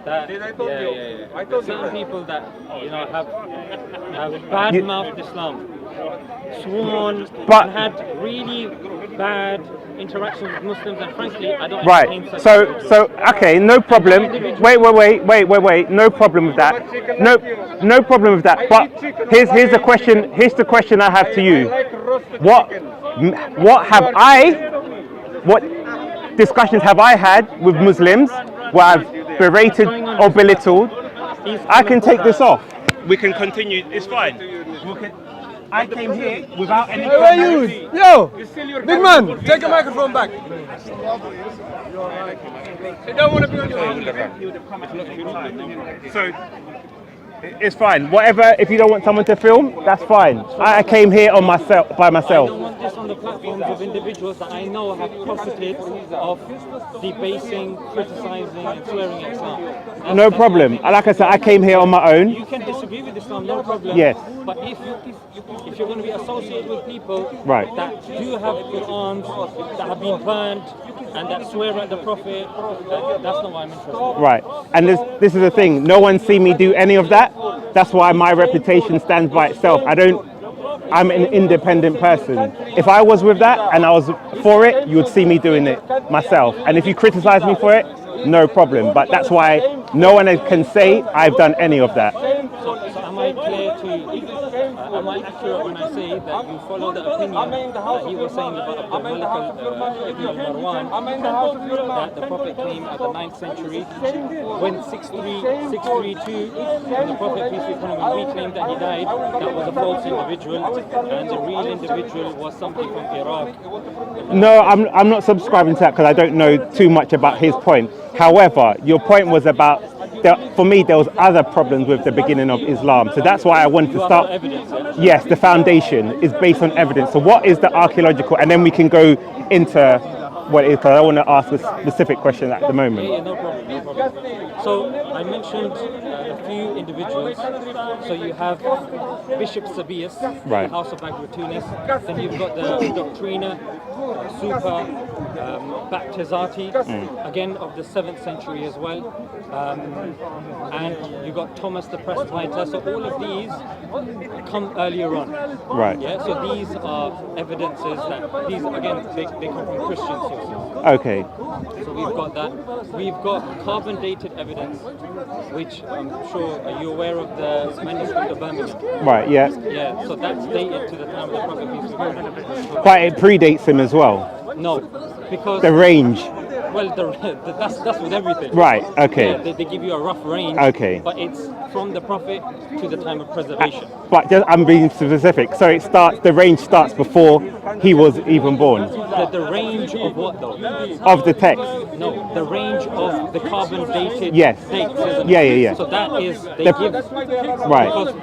that, certain people that have bad mouthed Islam, sworn and had really bad interactions with Muslims, and frankly, I don't entertain such individuals. So okay, no problem. Wait. No problem with that. No problem with that. But here's the question. Here's the question I have to you. What discussions have I had with Muslims where I've berated or belittled? I can take this off. We can continue. It's fine. I came here without any. Yo, big man, take the microphone back. You don't want to be on your So it's fine. Whatever. If you don't want someone to film, that's fine. I came here by myself. I don't want this on the platforms of individuals that I know have profited of debasing, criticizing, and swearing at Islam. No problem. Like I said, I came here on my own. You can disagree with Islam, no problem. Yes. But if you're going to be associated with people Right. that do have Qur'ans that have been burned and that swear at the Prophet, that's not what I'm interested in. Right. And this is the thing. No one's seen me do any of that. That's why my reputation stands by itself. I'm an independent person. If I was with that and I was for it, you would see me doing it myself. And if you criticize me for it, no problem. But that's why no one can say I've done any of that. So am I clear am I accurate when I say that you follow the opinion that he was saying about Abdul Malik ibn al-Marwan, that the Prophet came at the 9th century, when 632, when the Prophet, peace be upon him, when we claimed that he died, that was a false individual, and the real individual was somebody from Iraq. No, I'm not subscribing to that because I don't know too much about his point. However, your point was about, for me, there was other problems with the beginning of Islam. So that's why I wanted to start. Evidence, Yes, the foundation is based on evidence. So what is the archaeological? And then we can go into what it is, because I want to ask a specific question at the moment. Yeah, no problem. So I mentioned a few individuals. So you have Bishop Sabius, Right. the House of Agritunis. Then you've got the Doctrina Super Baptizati, again of the 7th century as well. And you got Thomas the Presbyter. So all of these come earlier on. Right. Yeah. So these are evidences that these, again, they come from Christian sources. Okay. So we've got that. We've got carbon dated evidence, which I'm sure, are you aware of the manuscript of Birmingham? Right. Yeah. Yeah, so that's dated to the time of the Prophet, peace be upon him. But it predates him as well. No, because The range. well, that's with everything. Right. Okay. Yeah, they give you a rough range. Okay. But it's from the Prophet to the time of preservation. But I'm being specific. So the range starts before he was even born. The range of what though? Of the text. No, the range of the carbon dated Yes. dates, isn't it? Yeah. So that is, they The- give, Right. because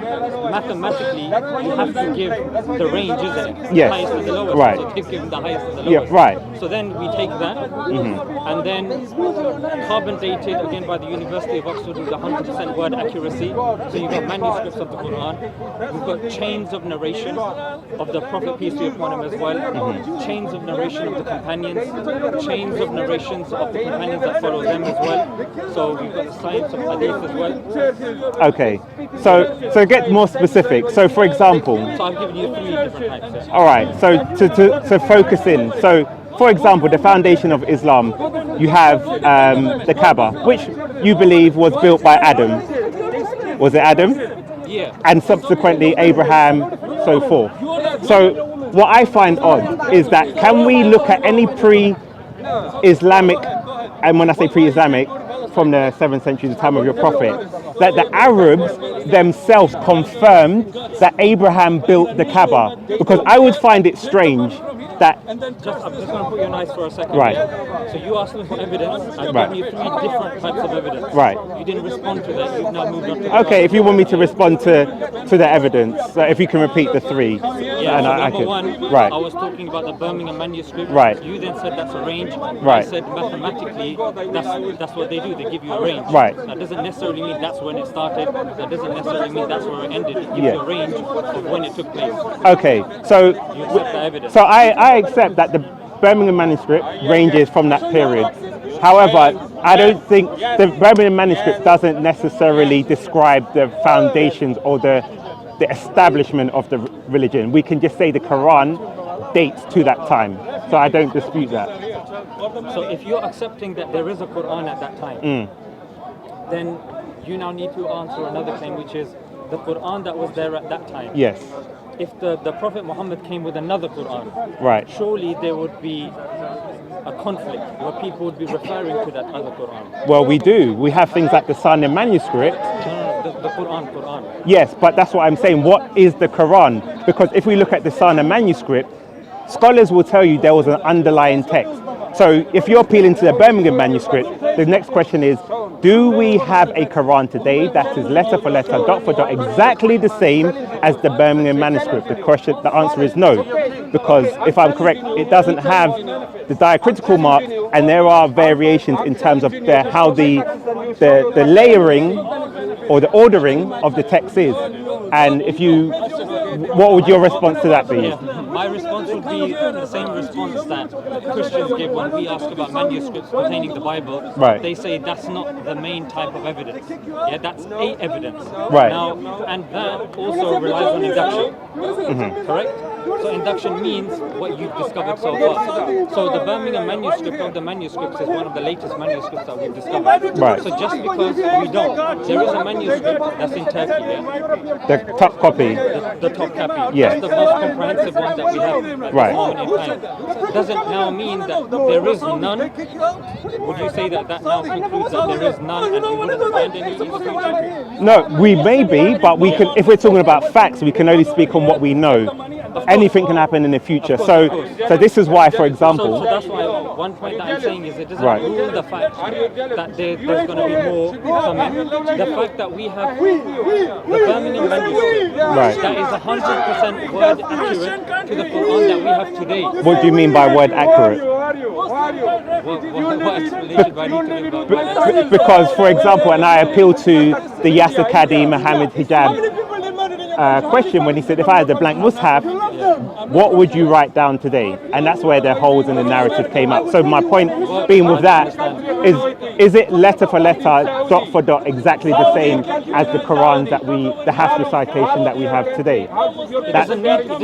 mathematically you have to give the range, isn't it? Yes. The highest and the lowest. Right. So they've given the highest and the Yeah. lowest. Right. So then we take that, and then carbon dated again by the University of Oxford with 100% word accuracy. So you've got manuscripts of the Quran. We've got chains of narration of the Prophet, peace be upon him, as well. Chains of narration of the companions. Chains of narrations of the companions that follow them as well. So we've got the science of hadith as well. Okay. So get more specific. So for example. So I've given you 3 different types. All right. So to focus in. So for example, the foundation of Islam, you have the Kaaba, which you believe was built by Adam. Was it Adam? Yeah. And subsequently Abraham, so forth. So what I find odd is that, can we look at any pre-Islamic, and when I say pre-Islamic, from the 7th century, the time of your prophet, that the Arabs themselves confirmed that Abraham built the Kaaba? Because I would find it strange that... I'm just going to put you on ice for a second. Right. Yeah? So you asked me for evidence. I've Right. given you 3 different types of evidence. Right. You didn't respond to that. You've now moved on to Okay, if you want me to respond to the evidence, so if you can repeat the 3. Yeah, and so I number could. one, Right. I was talking about the Birmingham manuscript. Right. You then said that's a range. Right. I said mathematically, that's what they do. They give you a range. Right. That doesn't necessarily mean that's when it started. That doesn't necessarily mean that's where it ended. It gives Yeah. you a range of when it took place. Okay, so You accept the evidence. I accept that Birmingham manuscript ranges from that period. However, I don't think the Birmingham manuscript doesn't necessarily describe the foundations or the establishment of the religion. We can just say the Quran dates to that time. So I don't dispute that. So if you're accepting that there is a Quran at that time, then you now need to answer another claim, which is the Quran that was there at that time. Yes. If the Prophet Muhammad came with another Quran, Right. surely there would be a conflict where people would be referring to that other Quran. Well, we do. We have things like the Sunnah manuscript. No, the Quran. Yes, but that's what I'm saying. What is the Quran? Because if we look at the Sunnah manuscript, scholars will tell you there was an underlying text. So if you're appealing to the Birmingham manuscript, the next question is, do we have a Quran today that is letter for letter, dot for dot, exactly the same as the Birmingham manuscript? The answer is no, because if I'm correct, it doesn't have the diacritical mark, and there are variations in terms of how the layering or the ordering of the text is. And what would your response to that be? Yeah, my response would be the same response that Christians give when we ask about manuscripts containing the Bible. Right. They say that's not the main type of evidence. Yeah, that's a evidence. Right. Now, and that also relies on induction. Correct? So induction means what you've discovered so far. So the Birmingham manuscript of the manuscripts is one of the latest manuscripts that we've discovered. Right. So just because we don't, there is a manuscript that's in Turkey, yeah? The top copy. The top copy. Yeah. That's the most comprehensive one that we have at Right. this moment in time. Does it now mean that there is none? Would you say that now concludes that there is none and we wouldn't find any in the future? No, we may be, but we can. If we're talking about facts, we can only speak on what we know. Anything can happen in the future. So this is why, for example. So that's why one point that I'm saying is it doesn't Right. rule the fact that there's going to be more coming. The fact that we have the Birmingham manuscript Right. that is 100% word accurate to the Quran that we have today. What do you mean by word accurate? What explanation do I need to give about word accurate? Because, for example, and I appeal to the Yasser Qadi Muhammad Hijab question when he said, if I had a blank mushaf, what would you write down today? And that's where the holes in the narrative came up. So my point being with that is it letter for letter, dot for dot, exactly the same as the Quran the Hafs recitation that we have today? It doesn't need to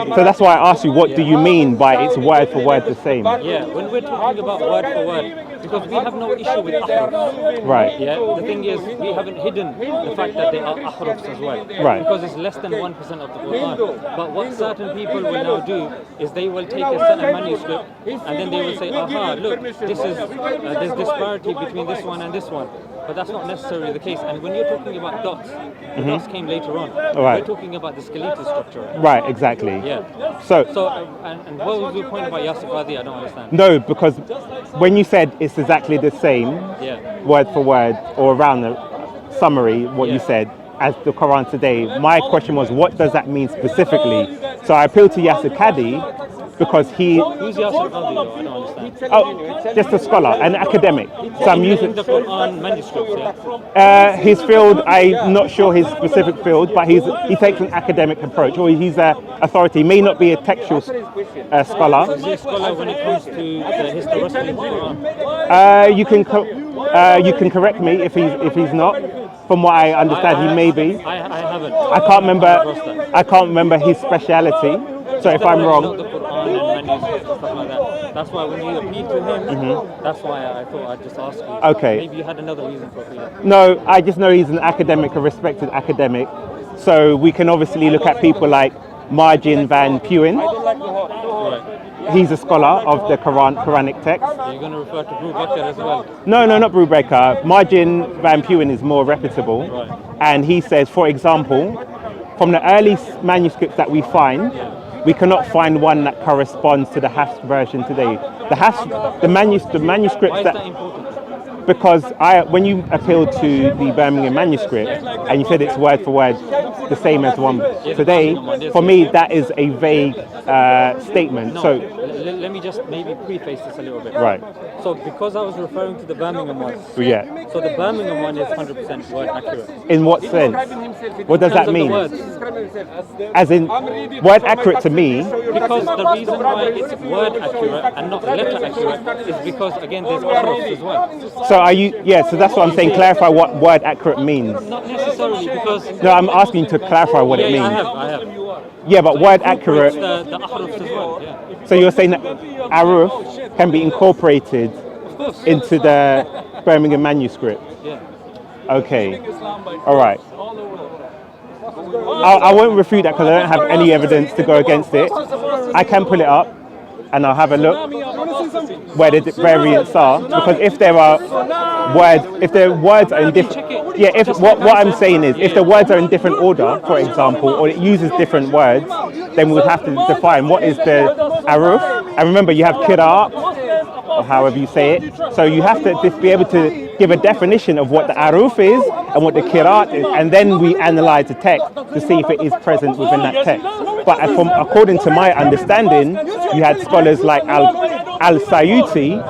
be. So that's why I asked you, what do you mean by it's word for word the same? Yeah, when we're talking about word for word, because we have no issue with ahrufs. Right. Yeah, the thing is, we haven't hidden the fact that they are ahrufs as well. Right. Because it's less than 1% of the Quran. But what certain people will now do is they will take a certain manuscript and then they will say, aha, look, this is there's disparity between this one and this one. But that's not necessarily the case. And when you're talking about dots, the dots came later on. Right. We're talking about the skeletal structure. Right, exactly. Yeah. So And what was your point about Yasser Qadi? I don't understand. no, because when you said it's exactly the same, Yeah. word for word, or around the summary, what you said, as the Quran today, my question was, what does that mean specifically? So I appealed to Yasser Qadi because he... Who's Yasser Qadi though? I don't understand. Oh, just a scholar, an academic. So I'm using... the Quran manuscripts, yeah? his field, I'm not sure his specific field, but he takes an academic approach, or he's an authority. He may not be a textual scholar. Is he a scholar when it comes to the historicity of the Quran? You can correct me if he's not. From what I understand, he may be. I haven't. I can't remember his speciality. So if I'm wrong, Not the Quran and manuscripts and stuff like that. That's why when you appeal to him, that's why I thought I'd just ask you. Okay. Maybe you had another reason for appealing. no, I just know he's an academic, a respected academic. So we can obviously look at people like Margin van Puin. Right. He's a scholar of the Quranic text. You're going to refer to Abu Bakr as well. No, not Brubaker. Margin van Puin is more reputable. Right. And he says, for example, from the early manuscripts that we find, we cannot find one that corresponds to the Hafs version today. The manuscripts Why is that important? because when you appealed to the Birmingham manuscript and you said it's word for word the same as one today, for me that is a vague statement. No, So let me just maybe preface this a little bit. right, So because I was referring to the Birmingham one, yeah. so the Birmingham one is 100% word accurate. In what sense? What does that In terms of the mean? words. As in, word accurate to me. Because the reason why it's word accurate and not letter accurate is because, again, there's ahrufs as well. So are you? Yeah. So that's what I'm saying. Clarify what word accurate means. Not necessarily because... No, I'm asking you to clarify what it means. I have. Yeah, but word accurate. The ahrufs as well, yeah. So you're saying that aruf can be incorporated into the Birmingham manuscript. Yeah. Okay. All right. I won't refute that because I don't have any evidence to go against it. I can pull it up and I'll have a look where the variants are, because if there are words, if the words are in different, yeah. If what I'm saying is, if the words are in different order, for example, or it uses different words, then we would have to define what is the aruf. And remember, you have kira'at, or however you say it. So you have to be able to give a definition of what the aruf is and what the kira'at is, and then we analyze the text to see if it is present within that text. But according to my understanding, you had scholars like Al-Sayuti,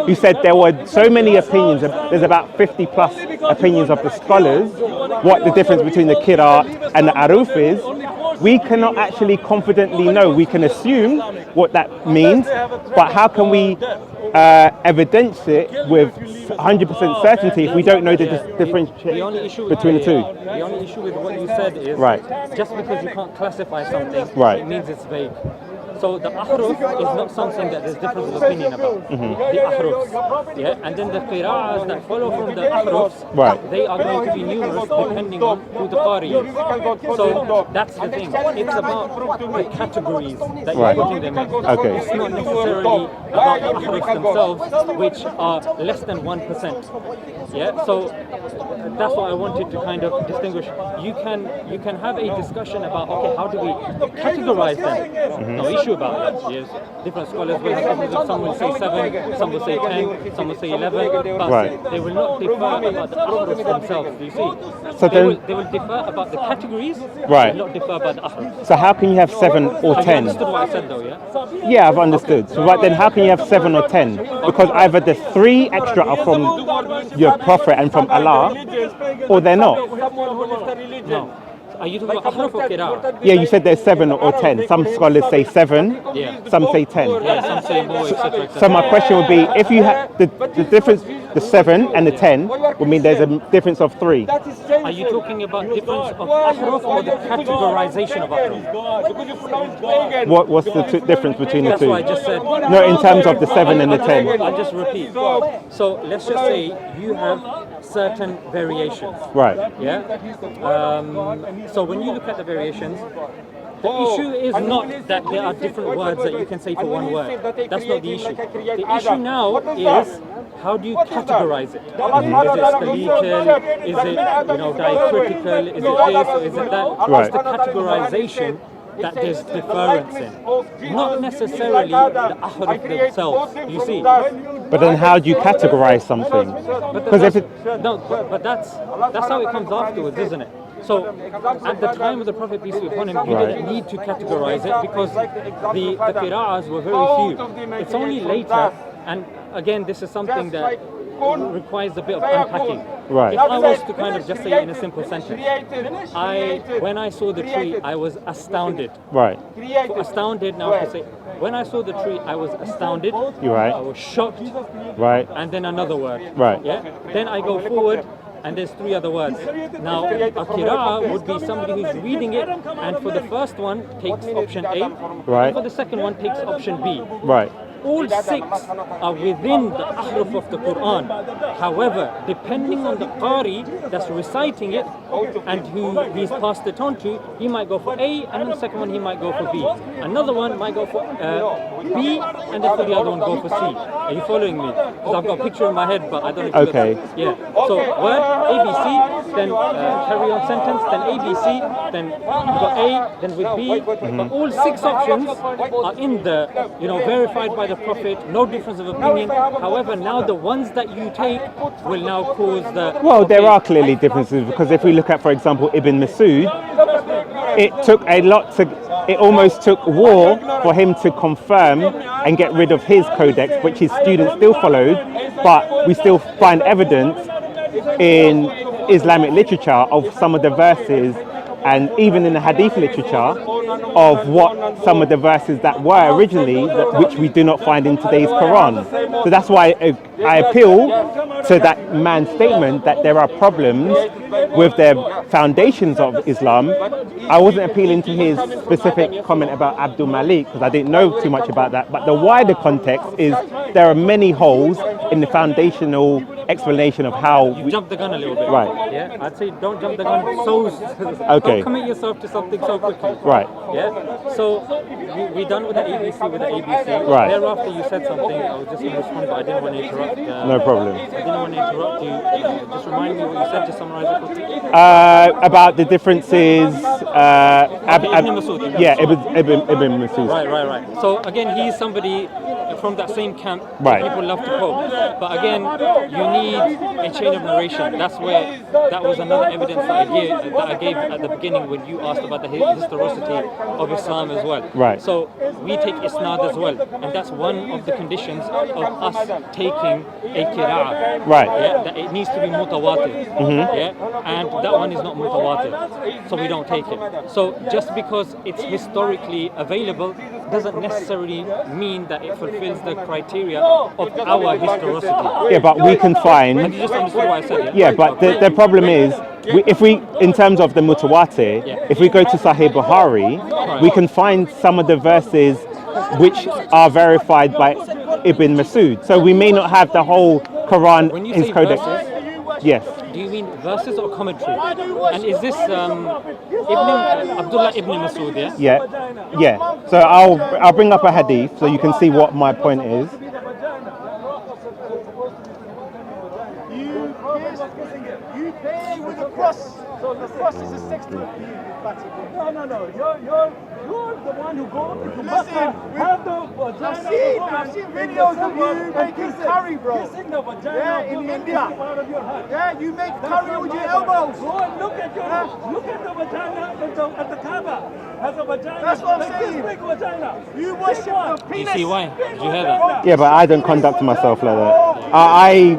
who said there were so many opinions. There's about 50 plus opinions of the scholars what the difference between the kira'at and the aruf is. We cannot actually confidently know. We can assume what that means, but how can we evidence it with 100% certainty if we don't know the difference between the two? The only issue with what you said is just because you can't classify something, it means it's vague. So the ahruf is not something that there's difference of opinion about. The ahrufs, yeah, and then the qira'ahs that follow from the ahrufs, they are going to be numerous depending on who the qari is. So that's the thing. It's about the categories that you're putting them in. It's not necessarily about the ahrufs themselves, which are less than 1%. Yeah, so that's what I wanted to kind of distinguish. You can have a discussion about, okay, how do we categorize them? No issue about that. Yes, different scholars will have different. Some will say 7, some will say 10, some will say 11, but they will not differ about the ahrufs themselves. You see, so they will differ about the categories, but not differ about the ahrufs. So how can you have 7 or 10? Have you understood what I said though? Yeah. Yeah, I've understood. So right then, how can you have 7 or 10? Because either the 3 extra are from your Prophet and from Allah, or they're not. No. Are you talking about ahruf or qira'ah? Yeah, you said there's 7 or 10. Some scholars say 7, some say 10. Yeah, some say more, etc. So my question would be, if you have the difference, the 7 and the 10 would mean there's a difference of 3. Are you talking about difference of ahruf or the categorization of ahruf? What's the difference between the two? That's what I just said. No, in terms of the 7 and the 10. I'll just repeat. So let's just say you have certain variations. Right. Yeah. So when you look at the variations, the issue is not that there are different words that you can say for one word. That's not the issue. The issue now is how do you categorize it? Is it skeletal? Is it diacritical? Is it this or is it that? What's the categorization that there's difference in? Not necessarily the ahruf themselves, you see. But then how do you categorize something? But that's how it comes afterwards, isn't it? So, at the time of the Prophet, peace be upon him, you didn't need to categorize it because the qira'ahs were very few. It's only later, and again, this is something that requires a bit of unpacking. Right. If I was to kind of just say it in a simple sentence, when I saw the tree, I was astounded. Right. For astounded, now I can say, when I saw the tree, I was astounded. You're right. I was shocked. Right. And then another word. Right. Yeah. Then I go forward. And there's 3 other words. Now, a qira'ah would be somebody who's reading it, and for the first one takes option A, right. And for the second one takes option B. Right. All 6 are within the ahruf of the Quran. However, depending on the qari that's reciting it and who he's passed it on to, he might go for A, and the second one he might go for B. Another one might go for B, and then for the other one go for C. Are you following me? Because I've got a picture in my head, but I don't know if you got that. Yeah. So word ABC, then carry on sentence, then ABC, then you've got A, then with B. But all 6 options are in the, verified by the Prophet, no difference of opinion. However, now the ones that you take will now cause the... Well, there are clearly differences, because if we look at, for example, Ibn Masud, it almost took war for him to confirm and get rid of his codex, which his students still followed, but we still find evidence in Islamic literature of some of the verses, and even in the Hadith literature, of what some of the verses that were originally, which we do not find in today's Quran. So that's why I appeal to that man's statement that there are problems with the foundations of Islam. I wasn't appealing to his specific comment about Abdul Malik, because I didn't know too much about that, but the wider context is there are many holes in the foundational explanation of how... You jumped the gun a little bit. Right. Yeah, I'd say don't jump the gun so... Okay. Don't commit yourself to something so quickly. Right. Yeah. So we done with the ABC, Right. Thereafter you said something, I was just going to respond, but I didn't want to interrupt. No problem. I didn't want to interrupt you. Just remind me what you said to summarize it quickly. About the differences... Ibn Masud. Yeah, Ibn Masud. Right. So again, he's somebody from that same camp that Right. people love to quote. But again, you need a chain of narration. That's where, that was another evidence that I gave at the beginning when you asked about the historicity of Islam as well. Right. So we take isnad as well, and that's one of the conditions of us taking a qira'ah. Right. Yeah, that it needs to be mutawatir. Yeah, and that one is not mutawatir, so we don't take it. So just because it's historically available doesn't necessarily mean that it fulfills the criteria of our historicity. Yeah, but we can find... Have you just understood what I said? Yeah, but the problem is, in terms of the mutawatir, if we go to Sahih Bukhari, we can find some of the verses which are verified by Ibn Masud. So we may not have the whole Quran When you in say codex. verses, Yes. do you mean verses or commentary? And is this Abdullah ibn Masud, yeah? Yeah. So I'll bring up a hadith so you can see what my point is. You pay with a cross. So the cross is a sex toy. No. You're the one who goes into Mecca. I've seen videos of you making curry, bro. Yeah, in India. Yeah, you make curry with your elbows. Go and look at the vagina at the Kaaba. Has a vagina. That's what I'm like saying. This big vagina. You worship the Do you penis. see why? Did you hear that? Yeah, but I don't conduct myself like that. I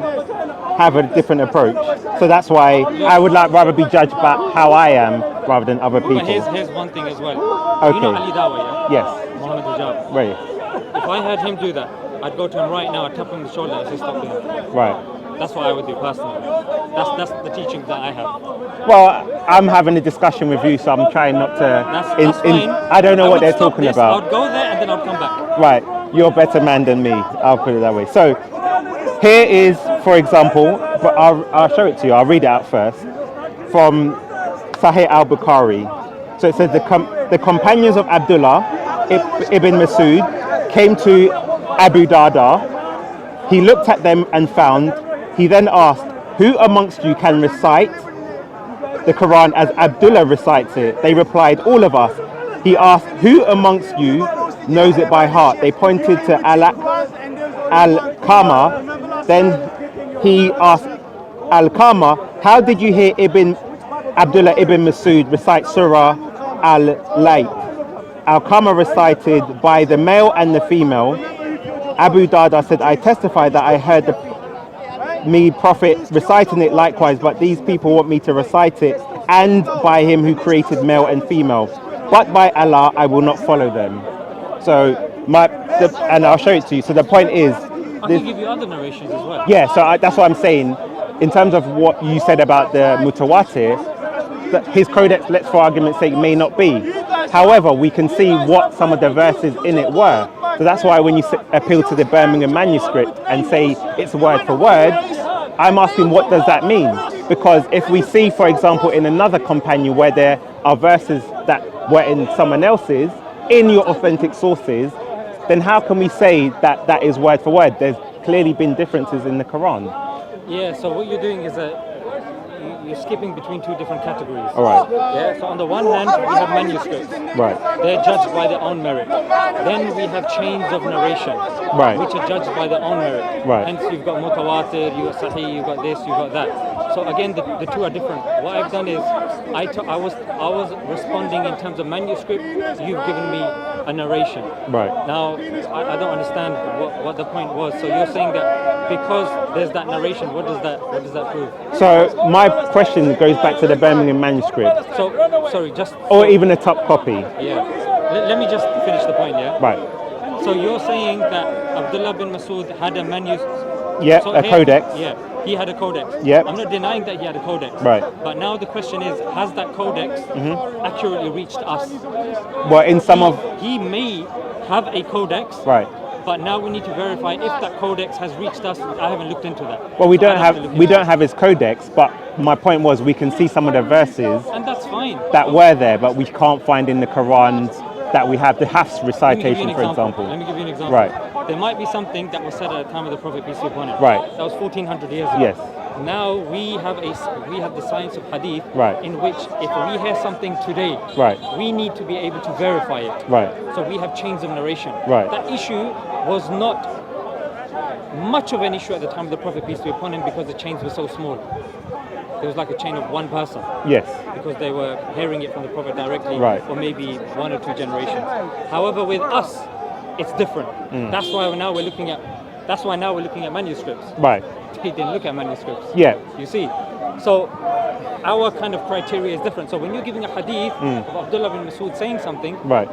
have a different approach. So that's why I would rather be judged by how I am rather than other people. But here's one thing as well. Okay. You know Ali Dawa, yeah? Yes. Muhammad Hijab. Right. If I had him do that, I'd go to him right now, I'd tap him on the shoulder and say stop doing it. Right. That's what I would do personally. That's the teaching that I have. Well, I'm having a discussion with you, so I'm trying not to... That's fine. I don't know what would they're stop talking this, about. I'd go there and then I'd come back. Right, you're a better man than me. I'll put it that way. So here is, for example, but I'll show it to you. I'll read it out first. From Sahih al-Bukhari. So it says the companions of Abdullah ibn Masud came to Abu Darda. He looked at them and found. He then asked, "Who amongst you can recite the Quran as Abdullah recites it?" They replied, "All of us." He asked, "Who amongst you knows it by heart?" They pointed to Al-Qama. Then he asked Al-Qama, "How did you hear Abdullah ibn Masud recite Surah Al-Layth?" Al-Qama recited, "By the male and the female." Abu Darda said, "I testify that I heard the Prophet reciting it likewise, but these people want me to recite it and by him who created male and female. But by Allah, I will not follow them." So and I'll show it to you. So the point is, I can give you other narrations as well. yeah. So that's what I'm saying. In terms of what you said about the mutawatir, that his codex, let's for argument's sake, may not be. However, we can see what some of the verses in it were. So that's why when you appeal to the Birmingham manuscript and say it's word for word, I'm asking what does that mean? Because if we see, for example, in another companion where there are verses that were in someone else's, in your authentic sources, then how can we say that that is word for word? There's clearly been differences in the Quran. Yeah, so what you're doing is you're skipping between two different categories. All right. Yeah. So on the one hand, we have manuscripts. Right. They're judged by their own merit. Then we have chains of narration, Right. which are judged by their own merit. Right. Hence, you've got mutawatir, you've got sahih, you've got this, you've got that. So again, the two are different. What I've done is, I was responding in terms of manuscript. You've given me a narration. Right. Now, I don't understand what the point was. So you're saying that because there's that narration, what does that prove? So my question goes back to the Birmingham manuscript, So, sorry, or even a top copy. Yeah. Let me just finish the point, yeah? Right. So you're saying that Abdullah bin Masud had a Yeah, a codex. Yeah, he had a codex. Yeah. I'm not denying that he had a codex. Right. But now the question is, has that codex accurately reached us? Well, in some of He may have a codex, right. but now we need to verify if that codex has reached us. I haven't looked into that. Well, we So don't I'd have to look we into don't have his codex, but my point was we can see some of the verses it. And that's fine. that were there, but we can't find in the Quran that we have the Hafs Let me give you recitation, an for example. Let me give you an example. Right. There might be something that was said at the time of the Prophet, peace be upon him. Right. That was 1400 years ago. Yes. Now we have the science of hadith, Right. in which if we hear something today, Right. we need to be able to verify it. Right. So we have chains of narration. Right. That issue was not much of an issue at the time of the Prophet, peace be upon him, because the chains were so small. It was like a chain of one person, Yes. because they were hearing it from the Prophet directly, Right. or maybe one or two generations. However, with us, it's different. That's why now we're looking at manuscripts. Right. He didn't look at manuscripts. Yeah. You see, so our kind of criteria is different. So when you're giving a hadith of Abdullah bin Masud saying something, Right.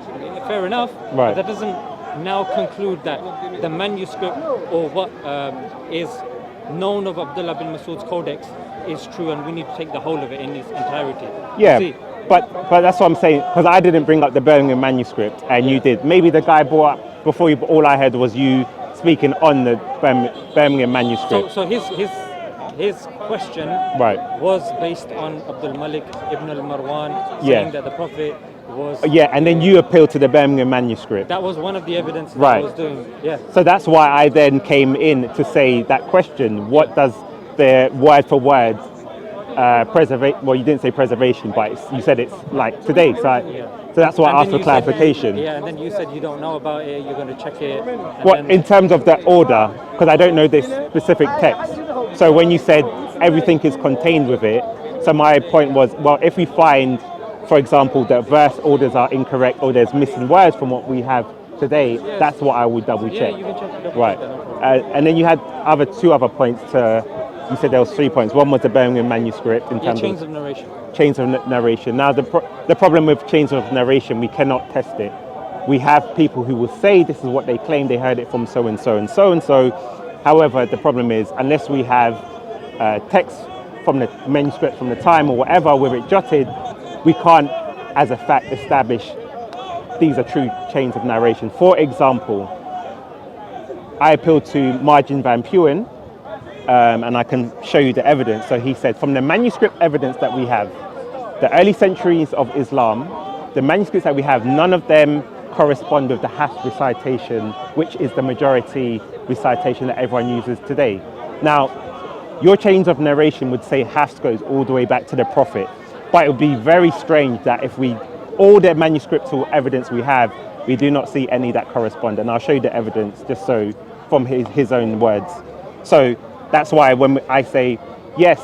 fair enough, Right. but that doesn't now conclude that the manuscript or what is known of Abdullah bin Masud's codex is true, and we need to take the whole of it in its entirety. Yeah. You see? But that's what I'm saying, because I didn't bring up the Birmingham manuscript, and you did. Maybe the guy brought up before you, but all I heard was you speaking on the Birmingham manuscript. So his question Right. was based on Abdul Malik ibn al-Marwan Yeah. saying that the Prophet was... Yeah, and then you appealed to the Birmingham manuscript. That was one of the evidence that Right. I was doing. Yeah. So that's why I then came in to say that question, what does the word for word preservate, well, you didn't say preservation, but you said it's like today, so that's why I And asked then for you said- clarification. yeah, and then you said you don't know about it, you're going to check it. And What, then- in terms of the order, because I don't know this specific text. So when you said everything is contained with it, so my point was, well, if we find, for example, that verse orders are incorrect or there's missing words from what we have today, that's what I would double check. Yeah, you can check it. Right. And then you had two other points to, you said there was 3 points. One was the Birmingham manuscript in Yeah, terms chains of of narration. chains of narration. Now the problem with chains of narration, we cannot test it. We have people who will say this is what they claim, they heard it from so and so and so and so. However, the problem is unless we have text from the manuscript from the time or whatever with it jotted, we can't as a fact establish these are true chains of narration. For example, I appealed to Margin Van Puyen, and I can show you the evidence. So he said, from the manuscript evidence that we have, the early centuries of Islam, the manuscripts that we have, none of them correspond with the Hafs recitation, which is the majority recitation that everyone uses today. Now, your chains of narration would say Hafs goes all the way back to the Prophet, but it would be very strange that if all the manuscriptural evidence we have, we do not see any that correspond. And I'll show you the evidence just so from his own words. So that's why when I say, yes,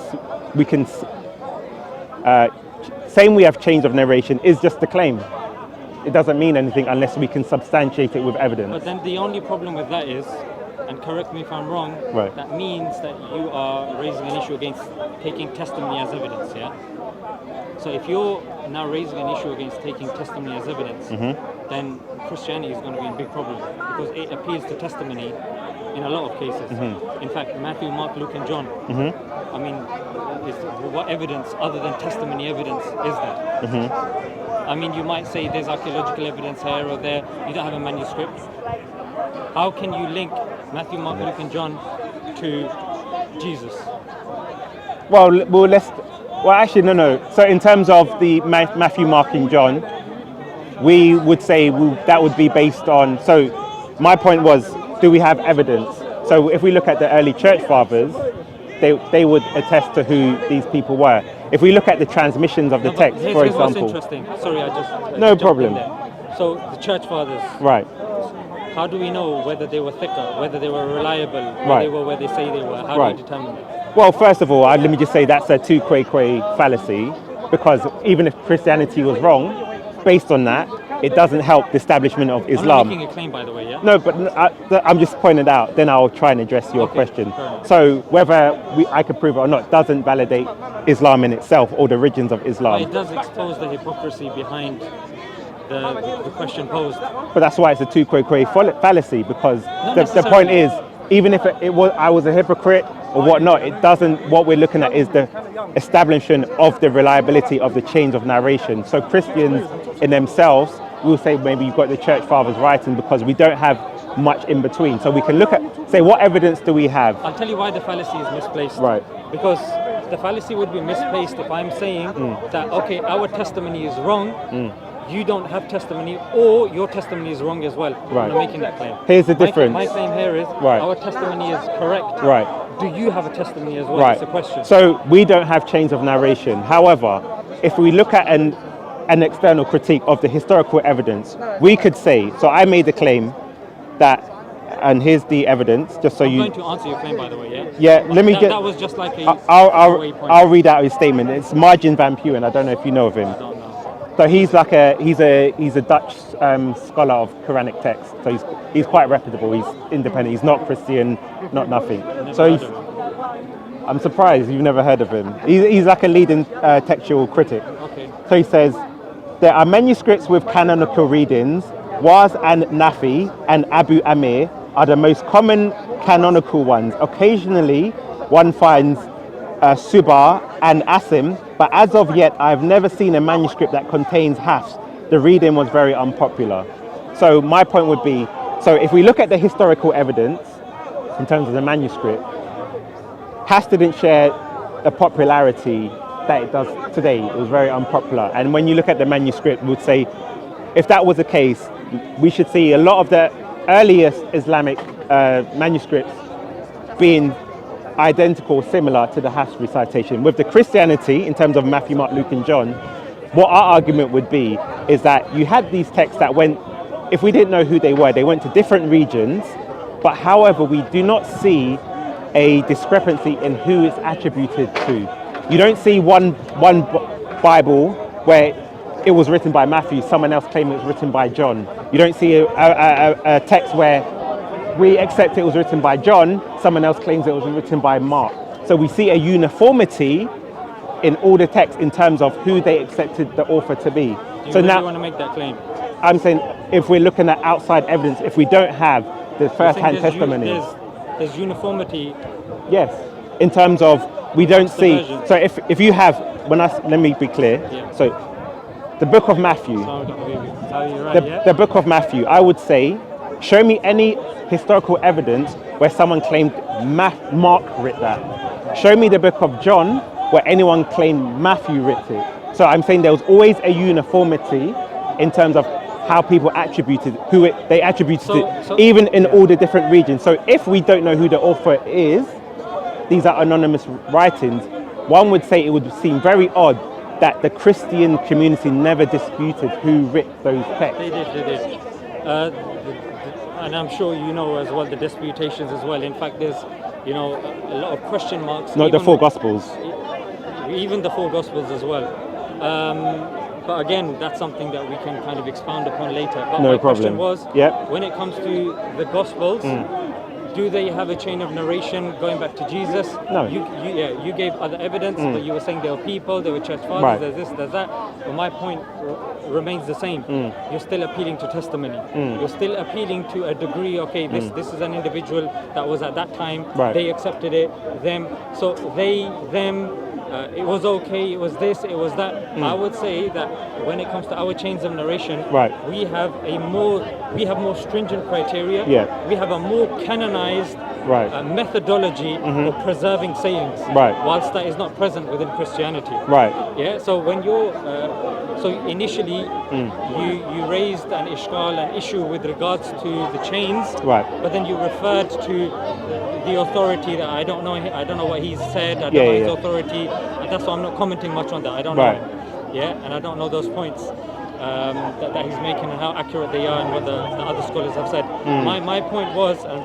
we can, saying we have chains of narration is just a claim. It doesn't mean anything unless we can substantiate it with evidence. But then the only problem with that is, and correct me if I'm wrong, Right. that means that you are raising an issue against taking testimony as evidence, yeah? So if you're now raising an issue against taking testimony as evidence, then Christianity is going to be in big problem because it appeals to testimony in a lot of cases. In fact, Matthew, Mark, Luke, and John. I mean, what evidence other than testimony evidence is there? I mean, you might say there's archaeological evidence here or there. You don't have a manuscript. How can you link Matthew, Mark, Luke, and John to Jesus? Well, actually, no. So in terms of the Matthew, Mark, and John, we would say that would be based on, so my point was, do we have evidence? So if we look at the early church fathers, they would attest to who these people were. if we look at the transmissions of the text, for Here's what's example. interesting. Sorry, I just No jumped in problem. there. So the church fathers, Right. how do we know whether they were thicker, whether they were reliable, whether Right. they were where they say they were? How Right. do you determine that? Well, first of all, let me just say that's a tu quoque fallacy, because even if Christianity was wrong, based on that, it doesn't help the establishment of I'm not Islam. making a claim, by the way, yeah? No, but I'm just pointing out, then I'll try and address your Okay, question. fair enough. So whether I could prove it or not doesn't validate Islam in itself or the origins of But Islam. it does expose the hypocrisy behind the question posed. But that's why it's a tu quoque fallacy, because Not the point necessarily. is, even if I was a hypocrite or whatnot, it doesn't. What we're looking at is the establishment of the reliability of the chains of narration. So Christians in themselves will say maybe you've got the church fathers writing, because we don't have much in between. So we can look at, say, what evidence do we have? I'll tell you why the fallacy is misplaced. Right. Because the fallacy would be misplaced if I'm saying that, okay, our testimony is wrong, you don't have testimony, or your testimony is wrong as well. Right. I'm not making that claim. Here's the difference. My claim here is Right. our testimony is correct. Right. Do you have a testimony as well? Right. That's the question. So we don't have chains of narration. However, if we look at an external critique of the historical evidence, we could say, so I made the claim that, and here's the evidence, just so I'm you... going to answer your claim, by the way, yeah? Yeah, let me That was just like a I'll waypoint. read out his statement. It's Margin Van Puyen. I don't know if you know of him. I don't know. So he's like he's a Dutch scholar of Quranic text. So he's quite reputable. He's independent. He's not Christian, not nothing. So heard he's, of him. I'm surprised you've never heard of him. He's like a leading textual critic. Okay. So he says, there are manuscripts with canonical readings. Waz and Nafi and Abu Amir are the most common canonical ones. Occasionally, one finds Subar and Asim, but as of yet, I've never seen a manuscript that contains Hafs. The reading was very unpopular. So my point would be, so if we look at the historical evidence in terms of the manuscript, Hafs didn't share the popularity that it does today. It was very unpopular. And when you look at the manuscript, we would say, if that was the case, we should see a lot of the earliest Islamic manuscripts being identical, similar to the Hafs recitation. With the Christianity, in terms of Matthew, Mark, Luke, and John, what our argument would be is that you had these texts that went, if we didn't know who they went to different regions, but however, we do not see a discrepancy in who it's attributed to. You don't see one Bible where it was written by Matthew, someone else claiming it was written by John. You don't see a text where we accept it was written by John, someone else claims it was written by Mark. So we see a uniformity in all the texts in terms of who they accepted the author to be. Do you So really now want to make that claim? I'm saying if we're looking at outside evidence, if we don't have the first-hand testimony, There's uniformity. yes, in terms of we don't see. version? So if you have, let me be clear. Yeah. So the book of Matthew, Oh, you're right, yeah? the book of Matthew, I would say, show me any historical evidence where someone claimed Mark writ that. Show me the book of John where anyone claimed Matthew writ it. So I'm saying there was always a uniformity in terms of how people attributed they attributed it, even in all the different regions. So if we don't know who the author is, these are anonymous writings, one would say it would seem very odd that the Christian community never disputed who writ those texts. They did. And I'm sure you know as well the disputations as well. In fact, there's a lot of question marks. Not the four Gospels. Even the four Gospels as well. But again, that's something that we can kind of expound upon later. But No my problem. question was, Yep. when it comes to the Gospels, do they have a chain of narration going back to Jesus? No. You gave other evidence, but you were saying there were people, there were church fathers, Right. there's this, there's that. But my point remains the same. You're still appealing to testimony. You're still appealing to a degree, okay, this is an individual that was at that time, Right. they accepted it, them. So it was okay, it was this, it was that. I would say that when it comes to our chains of narration, Right. we have more stringent criteria. Yeah. We have a more canonized Right. methodology for preserving sayings, Right. whilst that is not present within Christianity. Right. Yeah. So when you're so initially you raised an ishqal, an issue with regards to the chains, Right. but then you referred to the authority that I don't know what he's said. I don't Yeah, know yeah, his yeah. authority, and that's why I'm not commenting much on that. I don't Right. know. Yeah, and I don't know those points that he's making and how accurate they are and what the other scholars have said. My point was, and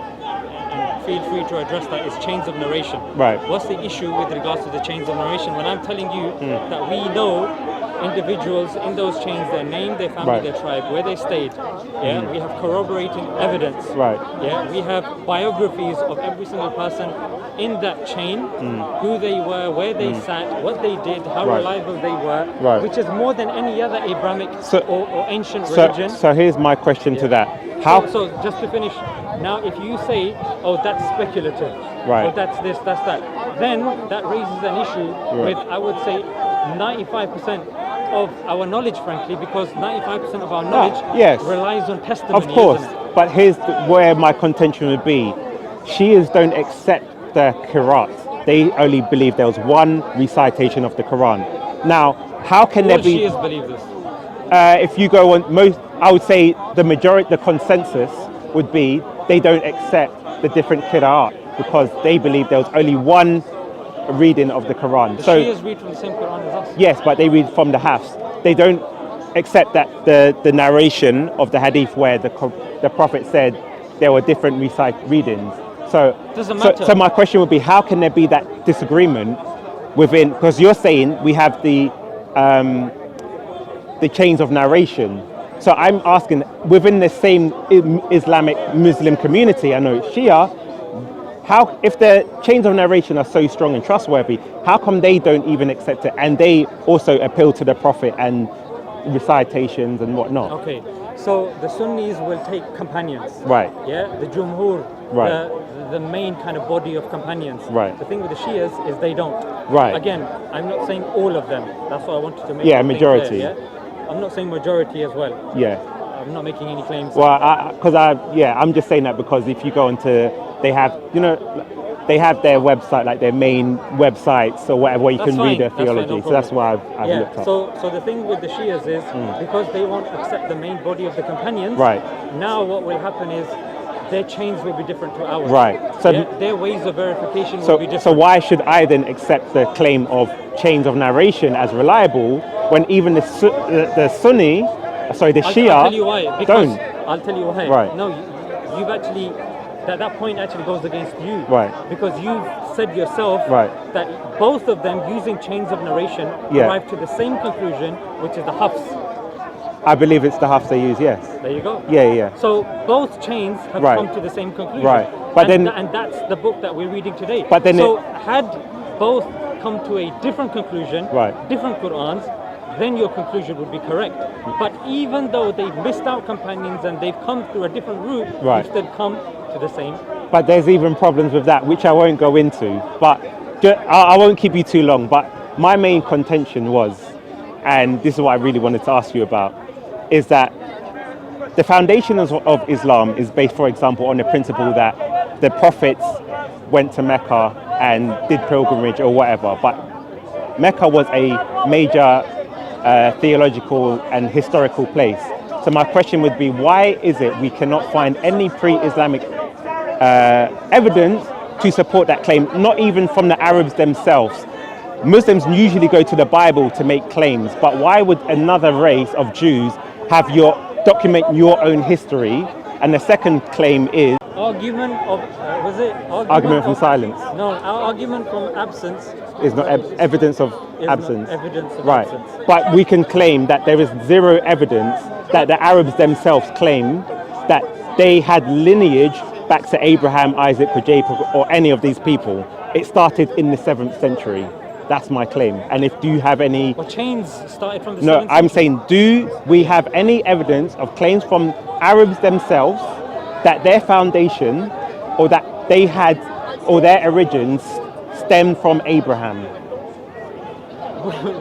feel free to address that, is chains of narration. Right. What's the issue with regards to the chains of narration? When I'm telling you that we know individuals in those chains, their name, their family, Right. their tribe, where they stayed. Yeah, we have corroborating evidence. Right. Yeah, we have biographies of every single person in that chain, who they were, where they sat, what they did, how Right. reliable they were, Right. which is more than any other Abrahamic So- or ancient So, religion. so here's my question to that. How? So just to finish, now if you say, oh, that's speculative, Right. or that's this, that's that, then that raises an issue with, I would say, 95% of our knowledge, frankly, because 95% of our knowledge yes. relies on testimony. Of course, isn't it? but here's where my contention would be. Shias don't accept the Qur'an. They only believe there was one recitation of the Quran. Now, how can All there be? Shias believe this. If you go on most, I would say the majority, the consensus would be they don't accept the different Qira'at because they believe there was only one reading of the Quran. The So Shias read from the same Quran as us. yes, but they read from the Hafs. They don't accept that the narration of the Hadith where the Prophet said there were different readings. So, Doesn't matter. so my question would be, how can there be that disagreement within? Because you're saying we have the chains of narration. So I'm asking, within the same Islamic Muslim community, I know it's Shia, how, if the chains of narration are so strong and trustworthy, how come they don't even accept it? And they also appeal to the Prophet and recitations and whatnot. Okay, so the Sunnis will take companions. Right. Yeah, the Jumhur, Right. the main kind of body of companions. Right. The thing with the Shias is they don't. Right. Again, I'm not saying all of them. That's what I wanted to make. Yeah, the thing majority. clear, yeah? I'm not saying majority as well. Yeah. I'm not making any claims. Well, I'm just saying that because if you go into, they have, they have their website, like their main websites or whatever, where you That's can fine. read their That's fine, theology. no So that's why I've yeah, looked up. so the thing with the Shias is, because they won't accept the main body of the companions, Right. now what will happen is their chains will be different to ours. Right. So Yeah, their ways of verification will be different. So why should I then accept the claim of chains of narration as reliable when even the Sunni, sorry, the Shia I'll tell you why. Because don't? I'll tell you why. Right. No, you've actually, that point actually goes against you. Right. Because you've said yourself Right. that both of them using chains of narration Yeah. arrive to the same conclusion, which is the Hafs. I believe it's the Hafs they use, yes. There you go. Yeah. So both chains have Right. come to the same conclusion. Right. But and, then- and that's the book that we're reading today. But then so had both come to a different conclusion, Right. different Qur'ans, then your conclusion would be correct. But even though they've missed out companions and they've come through a different route, Right. you've still come to the same. But there's even problems with that, which I won't go into. But I won't keep you too long. But my main contention was, and this is what I really wanted to ask you about, is that the foundation of Islam is based, for example, on the principle that the prophets went to Mecca and did pilgrimage or whatever. But Mecca was a major theological and historical place. So my question would be, why is it we cannot find any pre-Islamic evidence to support that claim, not even from the Arabs themselves? Muslims usually go to the Bible to make claims, but why would another race of Jews document your own history? And the second claim is Argument of, argument from of- silence. No, our argument from absence Is not evidence of is not absence. evidence of Right. absence. But we can claim that there is zero evidence that the Arabs themselves claim that they had lineage back to Abraham, Isaac, or Jacob, or any of these people. It started in the 7th century. That's my claim. And if do you have any... Well, chains started from the No, 7th I'm century. saying, do we have any evidence of claims from Arabs themselves that their foundation or that they had, or their origins stemmed from Abraham?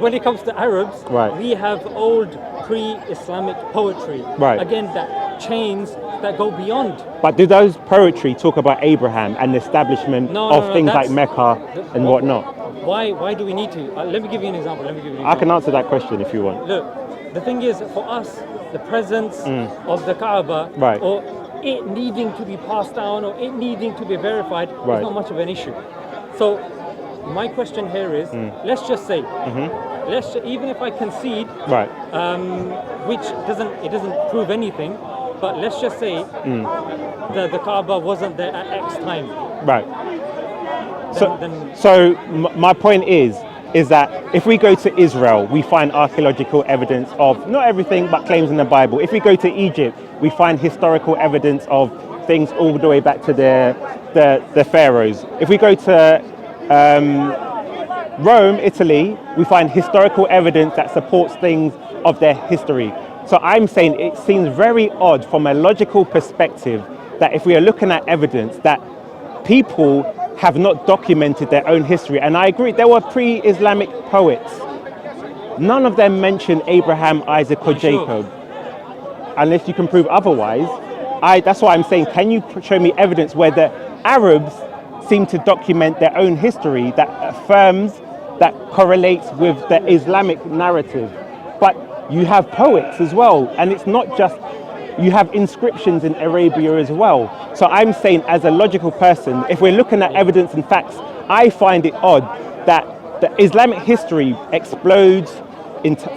When it comes to Arabs, Right. we have old pre-Islamic poetry. Right. Again, that chains that go beyond. But do those poetry talk about Abraham and the establishment of things like Mecca and whatnot? Why do we need to? Let me give you an example. I can answer that question if you want. Look, the thing is, for us, the presence of the Kaaba, Right. or it needing to be passed down, or it needing to be verified, Right. is not much of an issue. So, my question here is, let's just say, even if I concede, Right. which doesn't prove anything, but let's just say the Kaaba wasn't there at X time. Right. Then So my point is that if we go to Israel, we find archaeological evidence of not everything, but claims in the Bible. If we go to Egypt, we find historical evidence of things all the way back to the pharaohs. If we go to Rome, Italy, we find historical evidence that supports things of their history. So I'm saying it seems very odd from a logical perspective that if we are looking at evidence that people have not documented their own history. And I agree, there were pre-Islamic poets. None of them mention Abraham, Isaac, or Jacob. Unless you can prove otherwise. That's why I'm saying, can you show me evidence where the Arabs seem to document their own history that affirms, that correlates with the Islamic narrative? But you have poets as well, and it's not just, you have inscriptions in Arabia as well. So I'm saying, as a logical person, if we're looking at evidence and facts, I find it odd that the Islamic history explodes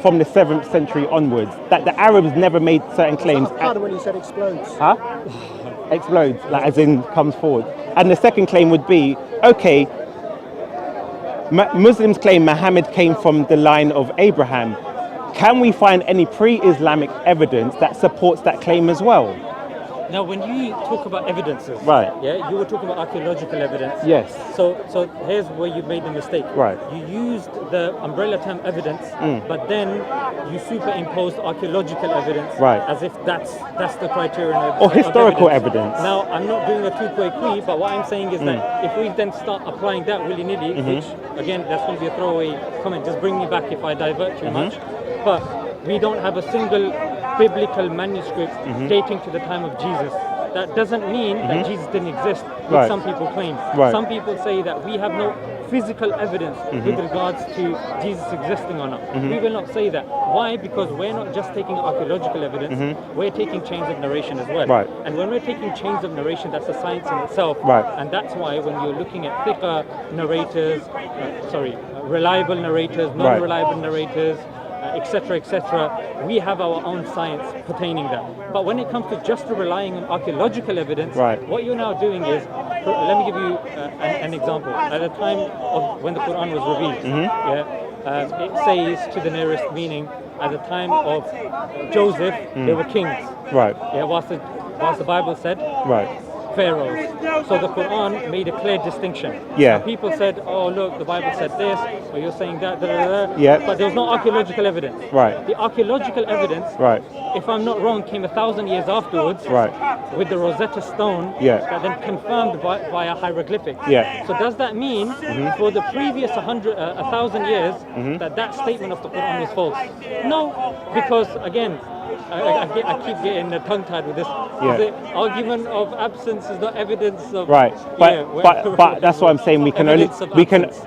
from the 7th century onwards, that the Arabs never made certain claims. Pardon when you said explodes. Huh? Explodes, like as in comes forward. And the second claim would be, okay, Muslims claim Muhammad came from the line of Abraham. Can we find any pre-Islamic evidence that supports that claim as well? Now, when you talk about evidences, Right. Yeah, you were talking about archaeological evidence. Yes. So here's where you made the mistake. Right. You used the umbrella term evidence, but then you superimposed archaeological evidence, Right. as if that's the criterion of Or historical of evidence. Now, I'm not doing a two-way but what I'm saying is that if we then start applying that willy-nilly, which again, that's going to be a throwaway comment. Just bring me back if I divert too much. But we don't have a single biblical manuscript dating to the time of Jesus. That doesn't mean that Jesus didn't exist, which Right. some people claim. Right. Some people say that we have no physical evidence with regards to Jesus existing or not. We will not say that. Why? Because we're not just taking archaeological evidence, we're taking chains of narration as well. Right. And when we're taking chains of narration, that's a science in itself. Right. And that's why when you're looking at thicker narrators, reliable narrators, non-reliable narrators, etc., etc., we have our own science pertaining that. But when it comes to just relying on archaeological evidence, Right. what you're now doing is, let me give you an example. At the time of when the Quran was revealed, it says to the nearest meaning, at the time of Joseph, there were kings. Right. Yeah, whilst the Bible said, Right. pharaohs. So the Quran made a clear distinction. Yeah. Now people said, oh look, the Bible said this, or you're saying that, Yeah. but there was no archaeological evidence. Right. The archaeological evidence, Right. if I'm not wrong, came 1,000 years afterwards. Right. With the Rosetta Stone. Yeah. That then confirmed via hieroglyphics. Yeah. So does that mean for the previous 1,000 years that statement of the Quran is false? No, because again, I keep getting tongue-tied with this. Yeah. The argument of absence is not evidence of... Right, but Yeah, but that's what I'm saying. We can only Evidence of absence.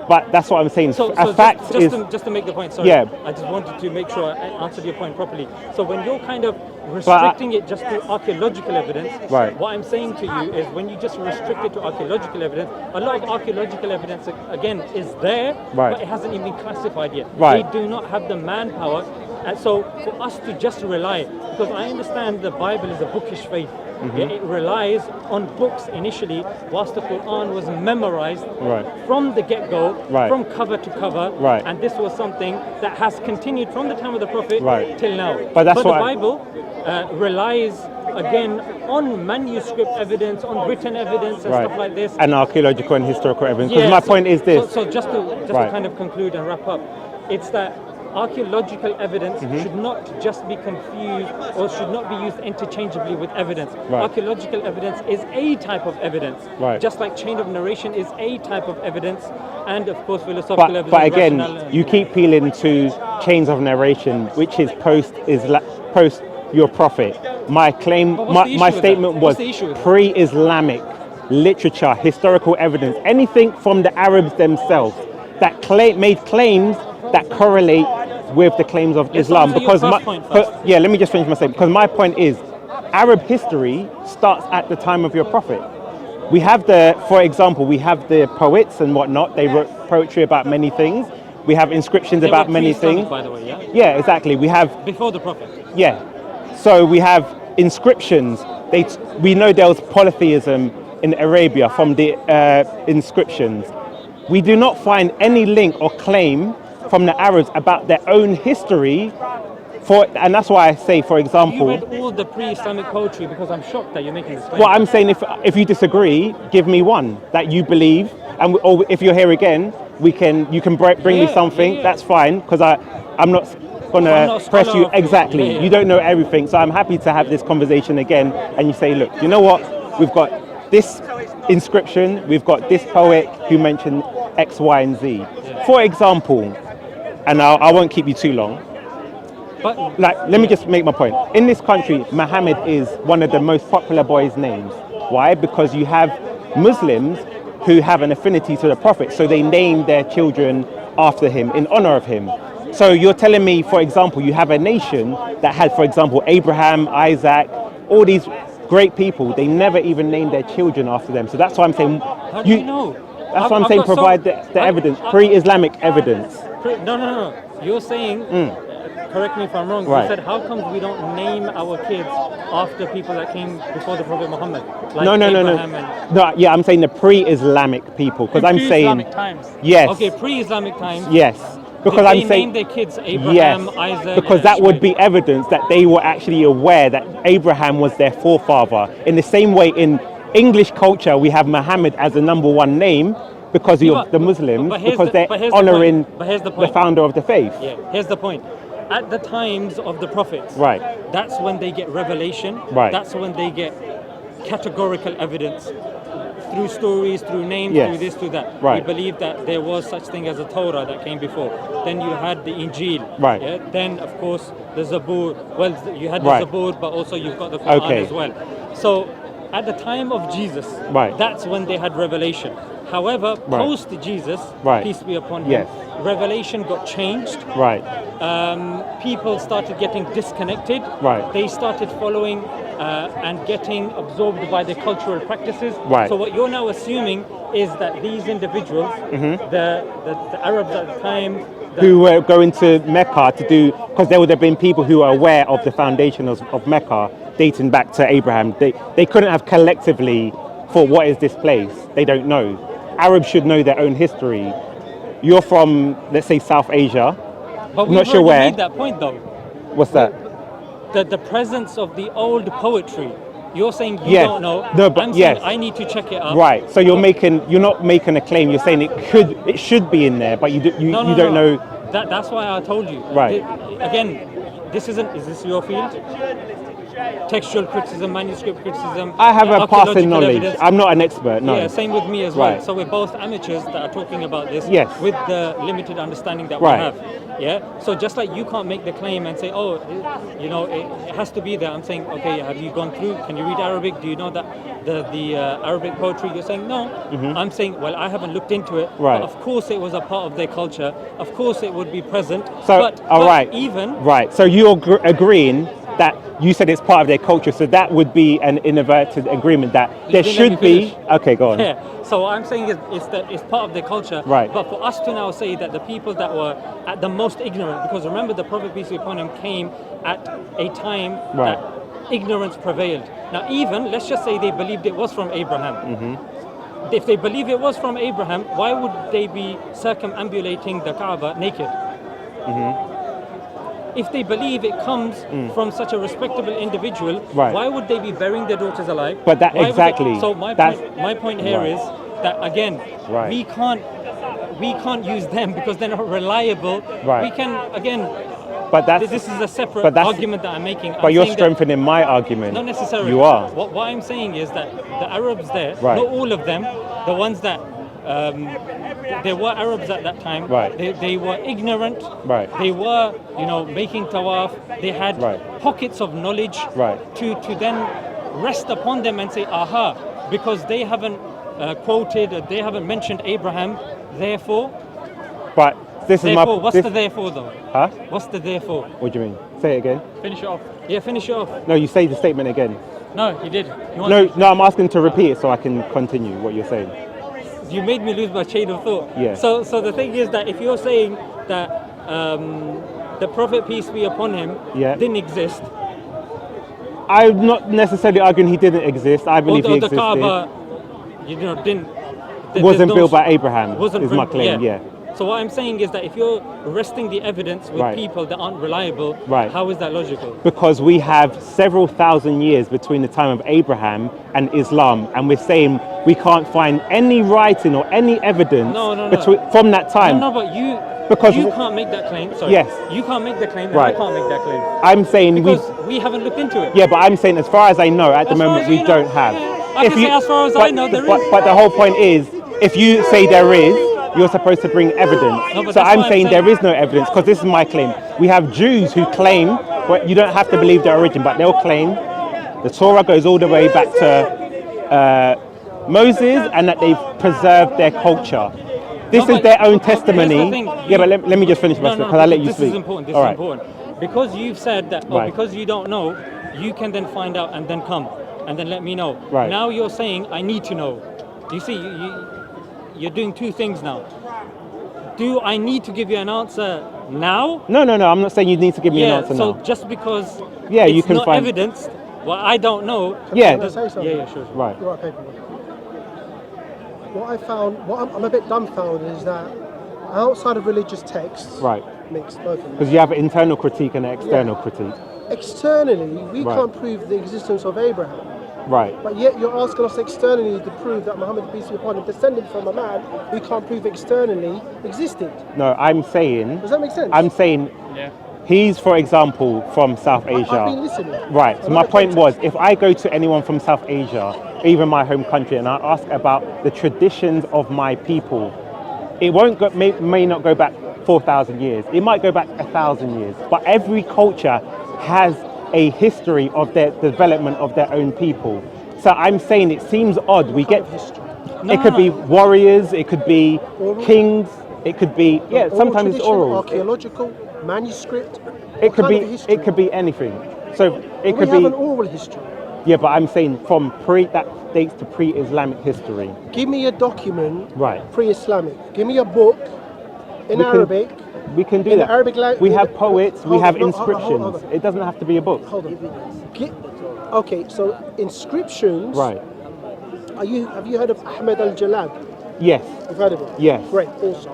But that's what I'm saying. So A fact is just to make the point, sorry, Yeah. I just wanted to make sure I answered your point properly. So when you're kind of restricting it just to archaeological evidence, Right. what I'm saying to you is when you just restrict it to archaeological evidence, a lot of archaeological evidence, again, is there, Right. but it hasn't even been classified yet. Right. They do not have the manpower. And so for us to just rely, because I understand the Bible is a bookish faith, it relies on books initially, whilst the Quran was memorized Right. from the get-go, Right. from cover to cover, Right. and this was something that has continued from the time of the Prophet Right. till now. But that's the what Bible relies again on manuscript evidence, on written evidence and right. stuff like this. And archaeological and historical evidence. Because my point is this. So just to Right. kind of conclude and wrap up, it's that archaeological evidence should not just be confused or should not be used interchangeably with evidence. Right. Archaeological evidence is a type of evidence, Right. just like chain of narration is a type of evidence, and of course philosophical evidence. But again, rational- you keep peeling to chains of narration, which is post your prophet. My claim, But what's the my issue with statement that? was What's the issue with that? pre-Islamic literature, historical evidence, anything from the Arabs themselves that made claims that correlate with the claims of Islam. answer your Because first point first. yeah, let me just finish my statement. Because my point is, Arab history starts at the time of your prophet. We have for example, we have the poets and whatnot. They wrote poetry about many things. We have inscriptions They about were many pre-Islamic, things. by the way, yeah? Yeah, exactly. We have Before the Prophet. yeah. So we have inscriptions. We know there was polytheism in Arabia from the inscriptions. We do not find any link or claim from the Arabs about their own history. And that's why I say, for You example, read all the pre-Islamic poetry because I'm shocked that you're making this claim. well, I'm saying if you disagree, give me one that you believe, or if you're here again, you can bring me Yeah, something. yeah. That's fine, because I'm not I'm gonna not a press scholar you of it. exactly. Yeah, yeah. You don't know everything, so I'm happy to have this conversation again. And you say, look, you know what? We've got this inscription. We've got this poet who mentioned X, Y, and Z. For example, and I won't keep you too long. But Let me just make my point. In this country, Muhammad is one of the most popular boys' names. Why? Because you have Muslims who have an affinity to the Prophet, so they name their children after him, in honor of him. So you're telling me, for example, you have a nation that had, for example, Abraham, Isaac, all these great people, they never even named their children after them. So that's why I'm saying, how do you know? that's why I'm saying provide the evidence, pre-Islamic evidence. No. You're saying, correct me if I'm wrong, Right. you said, how come we don't name our kids after people that came before the Prophet Muhammad? Like No. Abraham and No, yeah, I'm saying the pre-Islamic people, because I'm saying, Pre-Islamic times. yes, Okay, pre-Islamic times. yes, because Did I'm they saying, name their kids Abraham, Isaac, because and that would Ishmael? be evidence that they were actually aware that Abraham was their forefather. In the same way, in English culture, we have Muhammad as the number one name because Yeah, of the Muslims, but here's because the- they're but here's the honoring point. But here's the the point. founder of the faith. Yeah, here's the point. At the times of the prophets, Right. that's when they get revelation. Right. That's when they get categorical evidence through stories, through names, Yes. through this, through that. Right. We believe that there was such thing as a Torah that came before. Then you had the Injil. Right. Yeah? Then, of course, the Zabur. Well, you had the Right. Zabur, but also you've got the Quran Okay. as well. So, at the time of Jesus, Right. that's when they had revelation. However, Right. post Jesus, Right. peace be upon him, Yes. revelation got changed. Right. People started getting disconnected. Right. They started following and getting absorbed by their cultural practices. Right. So what you're now assuming is that these individuals, the Arabs at the time, Who were going to Mecca to do, because there would have been people who are aware of the foundation of Mecca dating back to Abraham. They couldn't have collectively thought, what is this place? They don't know. Arabs should know their own history. You're from, let's say, South Asia. but I'm not we've sure already where. made that point though. What's that? The presence of the old poetry. You're saying you Yes. don't know. No, but I'm yes. saying I need to check it up. Right. So you're not making a claim. You're saying it should be in there, but you don't know. That's why I told you. Right. Again, is this your field? Textual criticism, manuscript criticism. I have a archaeological passing knowledge. evidence. I'm not an expert. No. Yeah, same with me as well. Right. So we're both amateurs that are talking about this Yes. with the limited understanding that Right. we have. Yeah. So just like you can't make the claim and say, oh, it has to be there. I'm saying, okay, have you gone through? Can you read Arabic? Do you know that the Arabic poetry? You're saying no. I'm saying, well, I haven't looked into it. Right. But of course, it was a part of their culture. Of course, it would be present. So, but even right. So you're agreeing that you said it's part of their culture, so that would be an inverted agreement that there didn't let should me be. finish. Okay, go on. Yeah. So what I'm saying is it's part of their culture. Right. But for us to now say that the people that were at the most ignorant, because remember the Prophet peace be upon him came at a time Right. that ignorance prevailed. Now even let's just say they believed it was from Abraham. If they believe it was from Abraham, why would they be circumambulating the Kaaba naked? If they believe it comes from such a respectable individual, Right. why would they be burying their daughters alive? But that- Why would they- exactly. So my That's- point here Right. is that again, Right. we can't use them because they're not reliable. Right. We can, again, But that's this is a separate but that's- argument that I'm making. but I'm you're saying that- strengthening my argument. Not necessarily. You are. What I'm saying is that the Arabs there, Right. not all of them, the ones that there were Arabs at that time. Right. They were ignorant. Right. They were, making tawaf. They had Right. pockets of knowledge. Right. To then rest upon them and say, aha, because they haven't quoted, they haven't mentioned Abraham. Therefore, But this is therefore, my. what's this, the therefore though? Huh? What's the therefore? What do you mean? Say it again. Finish it off. Yeah, finish it off. No, you say the statement again. No, you did. You want No, to- no, I'm asking to repeat it so I can continue what you're saying. You made me lose my chain of thought. Yeah. So the thing is that if you're saying that the Prophet, peace be upon him, Yeah. didn't exist, I'm not necessarily arguing he didn't exist. I or believe he the existed. Kaaba, didn't. Wasn't there's no- built by Abraham. wasn't is my built- claim. Yeah. So what I'm saying is that if you're resting the evidence with Right. people that aren't reliable, Right. how is that logical? Because we have several thousand years between the time of Abraham and Islam, and we're saying we can't find any writing or any evidence No. from that time. No, but you Because- you can't make that claim. Sorry. Yes. You can't make the claim, and Right. I can't make that claim. I'm saying Because we haven't looked into it. Yeah, but I'm saying as far as I know, at the As far moment as we you don't know, have. yeah. I can say as far as I know, there is. But the whole point is, if you say there is, you're supposed to bring evidence. No, but So that's I'm what I'm saying saying. there is no evidence, because this is my claim. We have Jews who claim, but you don't have to believe their origin, but they'll claim the Torah goes all the way back to Moses, and that they've preserved their culture. This No, is but their own here's the testimony. thing, Yeah, but let me just finish my story, because I let you this speak. is important. This All is right. important. Because you've said that, Right. because you don't know, you can then find out and then come and then let me know. Right. Now you're saying I need to know. You see, you're doing two things now. Do I need to give you an answer now? No, I'm not saying you need to give me an answer so now. just because Yeah, it's you can not find- evidenced, well, I don't know. Yeah. Can I say something? Yeah, sure. Right. You're right, Paperboy. What I found, I'm a bit dumbfounded is that outside of religious texts, Right. mixed both of them, Because you have an internal critique and an external critique. externally we Right. can't prove the existence of Abraham. Right. But yet you're asking us externally to prove that Muhammad, peace be upon him, descended from a man we can't prove externally existed. No, I'm saying, Does that make sense? I'm saying he's, for example, from South I've been Asia. listening. Right. So my Another point was, context. if I go to anyone from South Asia, even my home country, and I ask about the traditions of my people, it won't go, may not go back 4,000 years. It might go back 1,000 years. But every culture has a history of their development of their own people. So I'm saying it seems odd. We get history. it could be warriors, it could be kings, it could be sometimes it's oral. Archaeological, manuscript. It what could kind be of history? it could be anything. So it We could have be an oral history. yeah, but I'm saying from that dates to pre-Islamic history. Give me a document, Right. pre-Islamic. Give me a book in We can- Arabic. We can do In that. the Arabic language. We have poets, we have Hold on. inscriptions. It doesn't have to be a book. Hold on. Okay, so inscriptions. Right. Have you heard of Ahmed al-Jalad? Yes. You've heard of it? Yes. Great, awesome.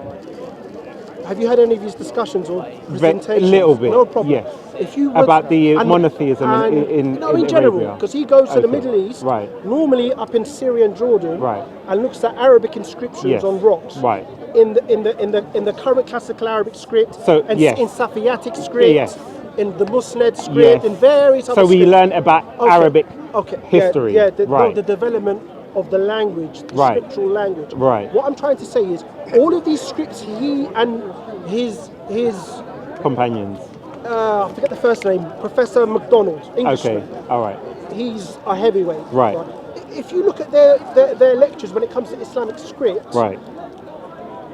Have you had any of his discussions or presentations? A little bit, No problem. yes. If you would, About the and- monotheism in no, in general, Arabia. because he goes to the Okay, Middle East, right. normally up in Syria and Jordan, Right. and looks at Arabic inscriptions Yes. on rocks, Right. in the current classical Arabic script, So, and yes. in Safavidic script, Yes. in the Musnad script, Yes. in various other So we scripts. learn about Okay, Arabic okay, history. Yeah, Right. the development of the language, the Right. scriptural language. Right. What I'm trying to say is, all of these scripts he and his Companions. I forget the first name, Professor McDonald, Englishman. Okay. All right. He's a heavyweight. Right. If you look at their lectures when it comes to Islamic script, Right.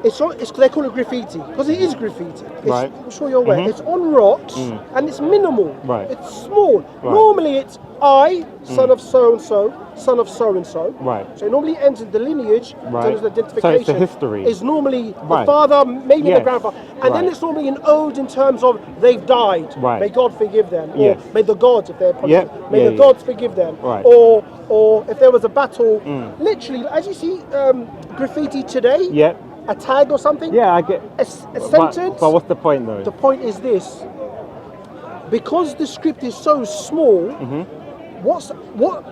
it's they call it graffiti because it is graffiti. It's, Right. I'm sure you're aware. Mhm. It's on rocks and it's minimal. Right. It's small. Right. Normally it's I, son of so and so, son of so and so. Right. So it normally ends in the lineage in Right. terms of So identification. it's the history. Is normally Right. the father, maybe Yes. the grandfather, and then Right. it's normally an ode in terms of they've died. Right. May God forgive them. Or Yes. may the gods, if they're Yep. may Yeah, the yeah. gods forgive them. Right. Or if there was a battle, literally, as you see graffiti today, Yep. a tag or something, Yeah, I get. a sentence. But what's the point though? The point is this: because the script is so small,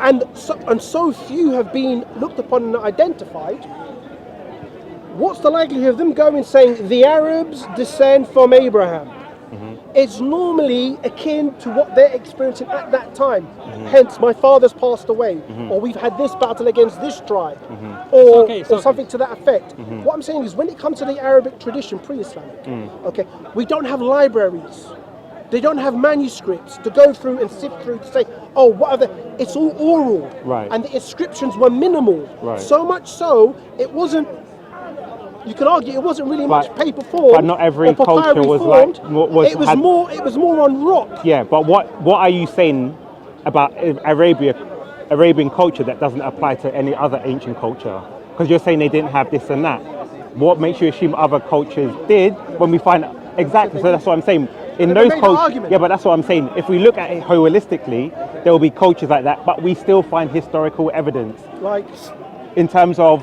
and so few have been looked upon and identified. what's the likelihood of them going saying the Arabs descend from Abraham? It's normally akin to what they're experiencing at that time. Hence, my father's passed away, or we've had this battle against this tribe, or something to that effect. What I'm saying is, when it comes to the Arabic tradition, pre-Islamic, okay, we don't have libraries. They don't have manuscripts to go through and sift through to say, oh, what are the... It's all oral, and the inscriptions were minimal. So much so, it wasn't... You could argue it wasn't really much paper form. But not every culture was formed. like... It was more on rock. Yeah, but what are you saying about Arabian culture that doesn't apply to any other ancient culture? Because you're saying they didn't have this and that. What makes you assume other cultures did when we find... Exactly, so that's what I'm saying. In those cultures, yeah, but that's what I'm saying. If we look at it holistically, there will be cultures like that, but we still find historical evidence. Like, in terms of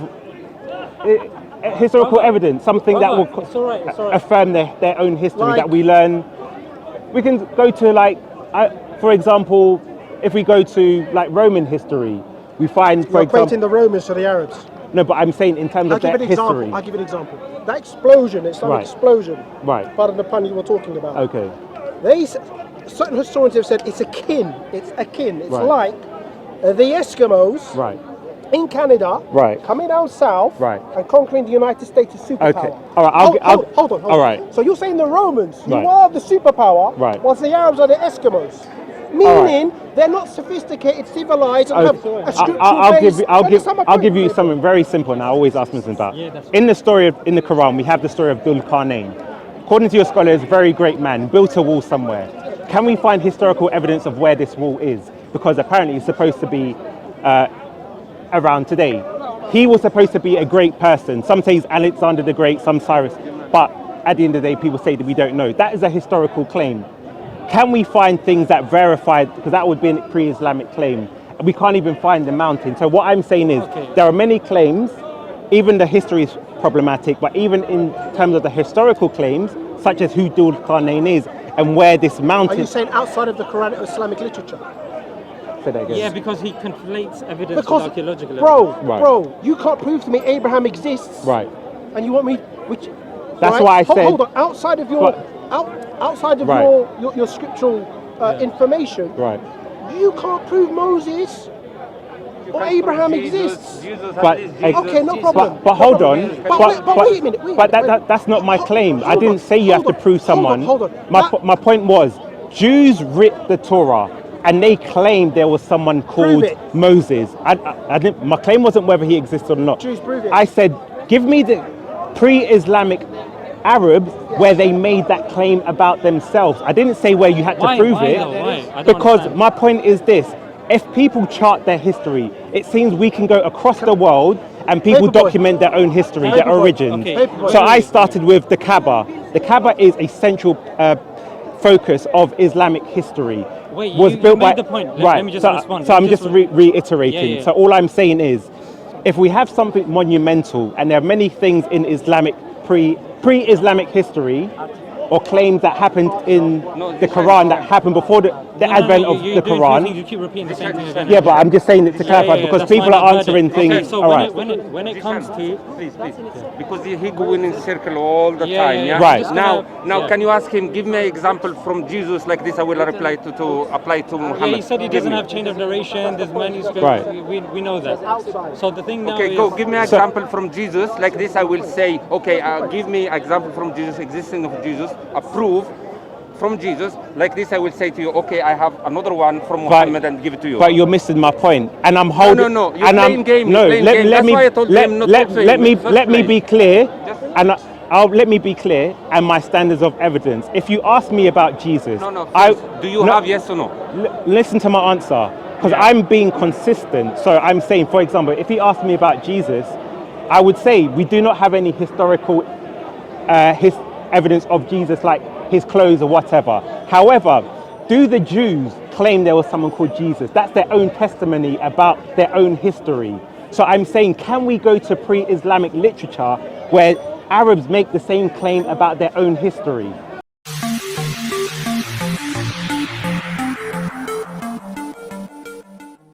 historical evidence, something that will affirm their own history that we learn. We can go to for example, if we go to like Roman history, we find, for example, equating the Romans to the Arabs. No, but I'm saying in terms of their history. I'll give you an example. That explosion, Islamic explosion. Right. Pardon the pun you were talking about. Okay. Certain historians have said it's akin. It's like the Eskimos. Right. In Canada, coming down south, and conquering the United States as superpower. Okay. All right. Hold on. All right. So you're saying the Romans, who are the superpower, whilst the Arabs are the Eskimos, meaning they're not sophisticated, civilized, and have a scriptural base. I'll give you something very simple, and I always ask Muslims about. In the Quran, we have the story of Dhul Qarnayn. According to your scholars, very great man, built a wall somewhere. Can we find historical evidence of where this wall is? Because apparently it's supposed to be around today. He was supposed to be a great person. Some say he's Alexander the Great, some Cyrus. But at the end of the day, people say that we don't know. That is a historical claim. Can we find things that verify, because that would be a pre-Islamic claim. We can't even find the mountain. So what I'm saying is, there are many claims, even the history is problematic, but even in terms of the historical claims, such as who Dhul Qarnayn is and where this mountain... Are you saying outside of the Quran or Islamic literature? Say that again. Yeah, because he conflates evidence with archaeological evidence. Bro, you can't prove to me Abraham exists. Right. And you want me... That's why I said... Hold on, outside of your... outside of your scriptural information, you can't prove Moses or Abraham exists. Okay, no problem. But hold on. But wait a minute. That's not my claim. I didn't say you have to prove someone. Hold on. My point was, Jews writ the Torah, and they claimed there was someone called Moses. My claim wasn't whether he existed or not. Jews prove it. I said, give me the pre-Islamic Arabs where they made that claim about themselves. I didn't say where you had to prove it. Why? Because my point is this: if people chart their history, it seems we can go across the world and people document their own history, their origins. So I started with the Kaaba. The Kaaba is a central focus of Islamic history. Wait, you made the point. Let me just respond. So I'm just reiterating. Yeah. So all I'm saying is, if we have something monumental, and there are many things in Islamic pre-Islamic history, or claims that happened in the Quran that happened before the advent of the Quran. You keep repeating the same thing again. Yeah, but I'm just saying it to clarify because people are answering things. Okay, so all right. when it comes to please, because he going in circle all the time. Yeah. Right. Now, can you ask him? Give me an example from Jesus like this. I will reply to apply to Muhammad. Yeah, he said he doesn't have chain of narration. There's manuscripts. Right. We know that. So the thing now is... go give me an example from Jesus like this. I will say, okay, give me an example from Jesus, existing of Jesus, a proof from Jesus. Like this, I will say to you, okay, I have another one from Muhammad and give it to you. But you're missing my point, and I'm holding. No, you're playing game. No, That's why I told him not to say. Let me be clear, and let me be clear, and my standards of evidence. If you ask me about Jesus, do you have yes or no? Listen to my answer, because I'm being consistent. So I'm saying, for example, if he asked me about Jesus, I would say we do not have any historical evidence of Jesus, like his clothes or whatever. However, do the Jews claim there was someone called Jesus? That's their own testimony about their own history. So I'm saying, can we go to pre-Islamic literature where Arabs make the same claim about their own history?